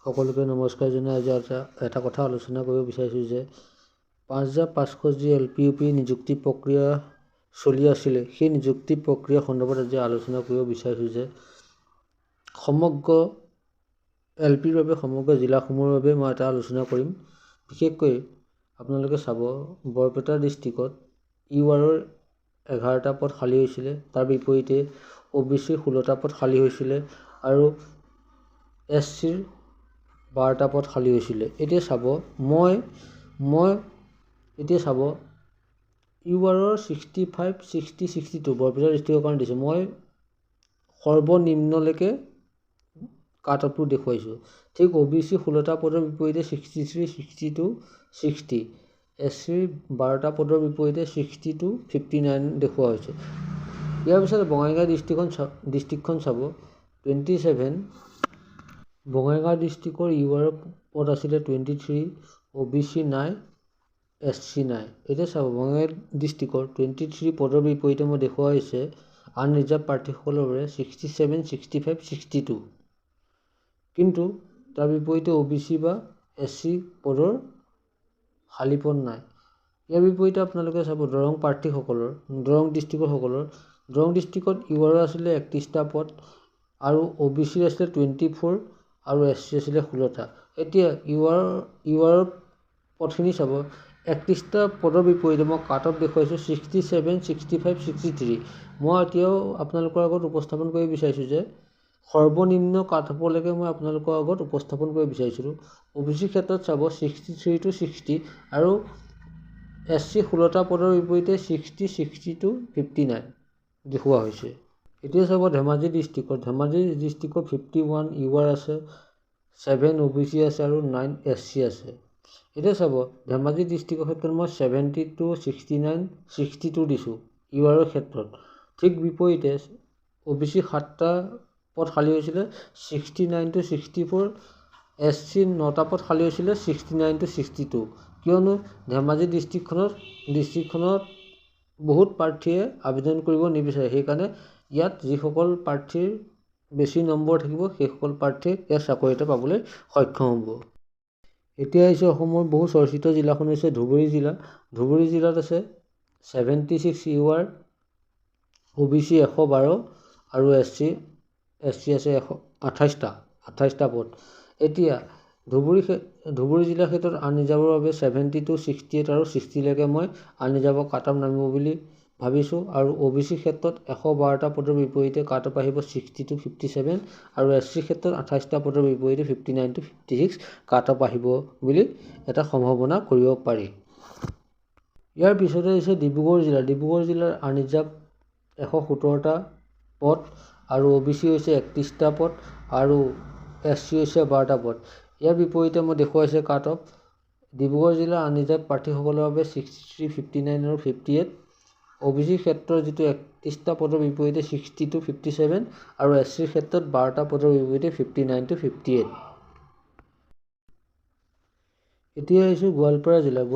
সকলোকে নমস্কাৰ জনাই আজি এটা কথা আলোচনা কৰিব বিচাৰিছোঁ যে ৫৫০০ যি LPUP নিযুক্তি প্ৰক্ৰিয়া চলি আছিলে সেই নিযুক্তি প্ৰক্ৰিয়া সন্দৰ্ভত আজি আলোচনা কৰিব বিচাৰিছোঁ যে সমগ্ৰ LPৰ বাবে সমগ্ৰ জিলাসমূহৰ বাবে মই এটা আলোচনা কৰিম। বিশেষকৈ আপোনালোকে চাব বৰপেটা ডিষ্ট্ৰিক্টত URৰ 11টা পদ খালী হৈছিলে, তাৰ বিপৰীতে OBC 16টা পদ খালী হৈছিলে আৰু SCৰ 12টা পদ খালী হৈছিলে। এতিয়া চাব মই এতিয়া চাব URৰ 65, 60, 62 বৰপেটা ডিষ্ট্ৰিক্টৰ কাৰণে দিছোঁ। মই সৰ্বনিম্নলৈকে কাট অফটো দেখুৱাইছোঁ। ঠিক OBC 16টা পদৰ বিপৰীতে 63, 62, 60, SCৰ 12টা পদৰ বিপৰীতে 62, 59 দেখুওৱা হৈছে। ইয়াৰ পিছত বঙাইগাঁও ডিষ্ট্ৰিক্টখন চাব 27 বঙাইগাঁও ডিষ্ট্ৰিক্টৰ UR পদ আছিলে 23, OBC নাই, SC নাই। এতিয়া চাব বঙাইগাঁও ডিষ্ট্ৰিক্টৰ 23 পদৰ বিপৰীতে মই দেখুওৱা হৈছে আনৰিজাৰ্ভ প্ৰাৰ্থীসকলৰ বাবে 67, 65, 62, কিন্তু তাৰ বিপৰীতে OBC বা SC পদৰ খালী পদ নাই। ইয়াৰ বিপৰীতে আপোনালোকে চাব দৰং প্ৰাৰ্থীসকলৰ দৰং ডিষ্ট্ৰিক্টত UR আছিলে 31টা পদ আৰু OBC আছিলে 24 আৰু SC আছিলে 16টা। এতিয়া UR পদখিনি চাব 31টা পদৰ বিপৰীতে মই কাট অফ দেখুৱাইছোঁ 67, 65, 63। মই এতিয়াও আপোনালোকৰ আগত উপস্থাপন কৰিব বিচাৰিছোঁ যে সৰ্বনিম্ন কাট অফলৈকে মই আপোনালোকৰ আগত উপস্থাপন কৰিব বিচাৰিছিলোঁ। OBC ক্ষেত্ৰত চাব 63 to 60 আৰু SC 16টা পদৰ বিপৰীতে 60, 62, 59 দেখুওৱা হৈছে। এতিয়া চাব ধেমাজি ডিষ্ট্ৰিক্টত 51 UR আছে, 7 OBC আছে আৰু 9 SC আছে। এতিয়া চাব ধেমাজি ডিষ্ট্ৰিক্টৰ ক্ষেত্ৰত মই 70 to 69, 62 দিছোঁ URৰ ক্ষেত্ৰত। ঠিক বিপৰীতে OBC 7টা পদ খালী হৈছিলে 69 to 64, SC 9টা পদ খালী হৈছিলে 69 to 62, কিয়নো ধেমাজি ডিষ্ট্ৰিক্টখনত বহুত প্ৰাৰ্থীয়ে আবেদন কৰিব নিবিচাৰে। সেইকাৰণে ইয়াত যিসকল প্ৰাৰ্থীৰ বেছি নম্বৰ থাকিব সেইসকল প্ৰাৰ্থীয়ে ইয়াত চাকৰি এটা পাবলৈ সক্ষম হ'ব। এতিয়া আহিছে অসমৰ বহু চৰ্চিত জিলাখন হৈছে ধুবুৰী জিলা। ধুবুৰী জিলাত আছে 76 UR, OBC 112 আৰু SC আছে 28টা পদ। এতিয়া ধুবুৰী জিলাৰ ক্ষেত্ৰত আনৰিজাৰ্ভৰ বাবে 70 to 68 আৰু 60লৈকে মই আনৰিজাৰ্ভৰ কাট অফ নামিব বুলি ভাবিছোঁ আৰু OBC ক্ষেত্ৰত 112টা পদৰ বিপৰীতে কাট অফ আহিব 60 to 57 আৰু SC ক্ষেত্ৰত 28টা পদৰ বিপৰীতে 59 to 56 কাট অফ আহিব বুলি এটা সম্ভাৱনা কৰিব পাৰি। ইয়াৰ পিছতে হৈছে ডিব্ৰুগড় জিলাৰ আনৰিজাৰ্ভ 117টা পদ আৰু OBC হৈছে 31টা পদ আৰু SC হৈছে 12টা পদ। ইয়াৰ বিপৰীতে মই দেখুৱাইছে কাট অফ ডিব্ৰুগড় জিলাৰ আনৰিজাৰ্ভ প্ৰাৰ্থীসকলৰ বাবে 63, 59 আৰু 58, OBC ক্ষেত্ৰৰ যিটো 31টা পদৰ বিপৰীতে 60 to 57 আৰু SCৰ ক্ষেত্ৰত 12টা পদৰ বিপৰীতে 59 to 58। এতিয়া আহিছোঁ গোৱালপাৰা জিলাৰ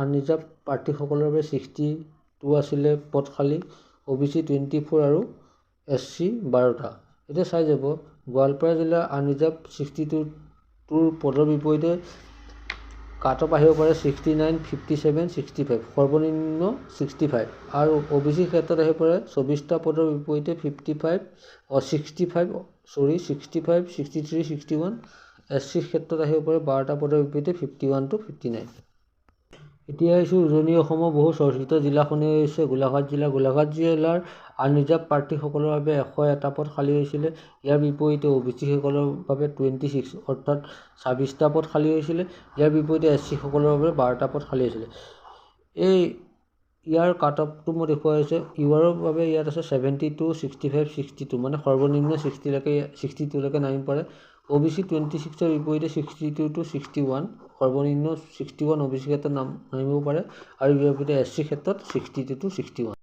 আনৰিজাৰ্ভ প্ৰাৰ্থীসকলৰ বাবে 62 আছিলে পদ খালী, OBC 24 আৰু SC 12টা। এতিয়া চাই যাব গোৱালপাৰা জিলাৰ আনৰিজাৰ্ভ 62টোৰ পদৰ বিপৰীতে কাট অফ আহিব পাৰে 69, 57, 65, সৰ্বনিম্ন 65 আৰু OBC ক্ষেত্ৰত আহিব পাৰে 24টা পদৰ বিপৰীতে 65, 63, 61, SC ক্ষেত্ৰত আহিব পাৰে 12টা পদৰ বিপৰীতে 51 to 59। এতিয়া আহিছোঁ উজনি অসমৰ বহু চৰ্চিত জিলাখনেই হৈছে গোলাঘাট জিলাৰ আনৰিজাৰ্ভ প্ৰাৰ্থীসকলৰ বাবে 101টা পদ খালী হৈছিলে। ইয়াৰ বিপৰীতে OBC সকলৰ বাবে 26 অৰ্থাৎ 26টা পদ খালী হৈছিলে। ইয়াৰ বিপৰীতে SC সকলৰ বাবে 12টা পদ খালী হৈছিলে। ইয়াৰ কাট অফটো মই দেখুওৱা হৈছে URৰ বাবে ইয়াত আছে 70 to 65, 62 মানে সৰ্বনিম্ন 62লৈকে নামিব পাৰে। OBC 26ৰ বিপৰীতে 62 to 61, সৰ্বনিম্ন 61 OBC ক্ষেত্ৰত নামিব পাৰে আৰু ইয়াৰ বিপৰীতে SC ক্ষেত্ৰত 62 to 61।